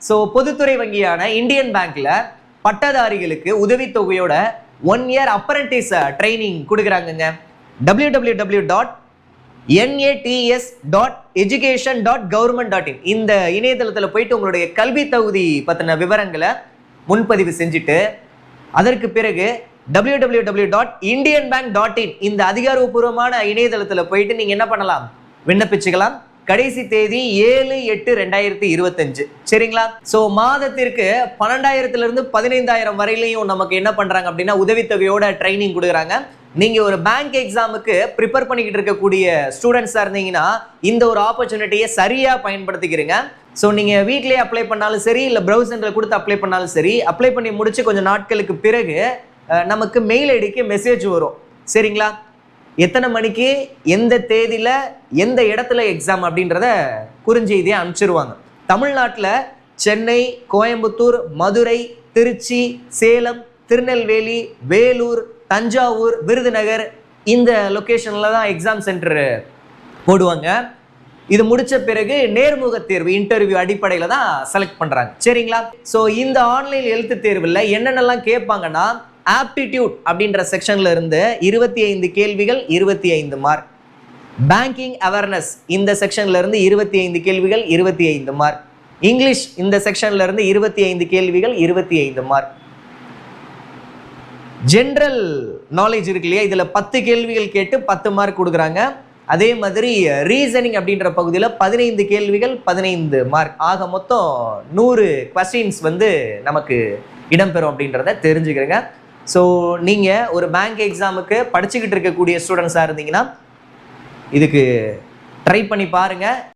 So பொதுத்துறை வங்கியான Indian பேங்க்ல பட்டதாரிகளுக்கு உதவித்தொகையோட 1 year அப்ரண்டிஸ் ட்ரைனிங் கொடுக்குறாங்கங்க. www.nats.education.government.in இந்த இணையதளத்தில் போயிட்டு உங்களுடைய கல்வி தகுதி பற்றின விவரங்களை முன்பதிவு செஞ்சுட்டு அதற்கு பிறகு www.indianbank.in இந்த அதிகாரப்பூர்வமான இணையதளத்தில் போயிட்டு நீங்க என்ன பண்ணலாம், விண்ணப்பிச்சுக்கலாம். கடைசி தேதி 7/8/2025. சரிங்களா? ஸோ மாதத்திற்கு 12,000 இருந்து 15,000 வரையிலையும் நமக்கு என்ன பண்றாங்க அப்படின்னா உதவித்தொகையோட ட்ரைனிங் கொடுக்குறாங்க. நீங்க ஒரு பேங்க் எக்ஸாமுக்கு ப்ரிப்பேர் பண்ணிக்கிட்டு இருக்கக்கூடிய ஸ்டூடெண்ட்ஸா இருந்தீங்கன்னா இந்த ஒரு ஆப்பர்ச்சுனிட்டியை சரியா பயன்படுத்திக்கிறீங்க. ஸோ நீங்க வீட்லயே அப்ளை பண்ணாலும் சரி, இல்லை ப்ரௌஸ் சென்டரில் கொடுத்து அப்ளை பண்ணாலும் சரி, அப்ளை பண்ணி முடிச்சு கொஞ்சம் நாட்களுக்கு பிறகு நமக்கு மெயில் ஐடிக்கு மெசேஜ் வரும். சரிங்களா? எத்தனை மணிக்கு, எந்த தேதியில, எந்த இடத்துல எக்ஸாம் அப்படின்றத குறுஞ்செய்தியை அனுப்பிச்சிருவாங்க. தமிழ்நாட்டில் சென்னை, கோயம்புத்தூர், மதுரை, திருச்சி, சேலம், திருநெல்வேலி, வேலூர், தஞ்சாவூர், விருதுநகர் இந்த லொக்கேஷன்ல தான் எக்ஸாம் சென்டர் போடுவாங்க. இது முடிச்ச பிறகு நேர்முக தேர்வு இன்டர்வியூ அடிப்படையில் தான் செலக்ட் பண்றாங்க. சரிங்களா? ஸோ இந்த ஆன்லைன் எழுத்து தேர்வில் என்னென்னலாம் கேட்பாங்கன்னா, ஆப்டிடியூட் அப்படின்ற செக்ஷன்ல இருந்து 25 கேள்விகள் 25 மார்க். பேங்கிங் அவேர்னஸ் இந்த செக்ஷன்ல இருந்து 25 கேள்விகள் 25 மார்க். இங்கிலீஷ் இந்த செக்ஷன்ல இருந்து 25 கேள்விகள் 25 மார்க். ஜெனரல் நாலேஜ் இருக்கு இல்லையா, இதுல 10 கேள்விகள் கேட்டு 10 மார்க் கொடுக்குறாங்க. அதே மாதிரி ரீசனிங் அப்படின்ற பகுதியில் 15 கேள்விகள் 15 மார்க். ஆக மொத்தம் 100 கொஸ்டின்ஸ் நமக்கு இடம்பெறும் அப்படின்றத தெரிஞ்சுக்கிறேங்க. ஸோ நீங்கள் ஒரு பேங்க் எக்ஸாமுக்கு படிச்சுக்கிட்டு இருக்கக்கூடிய ஸ்டூடெண்ட்ஸாக இருந்தீங்கன்னா இதுக்கு ட்ரை பண்ணி பாருங்கள்.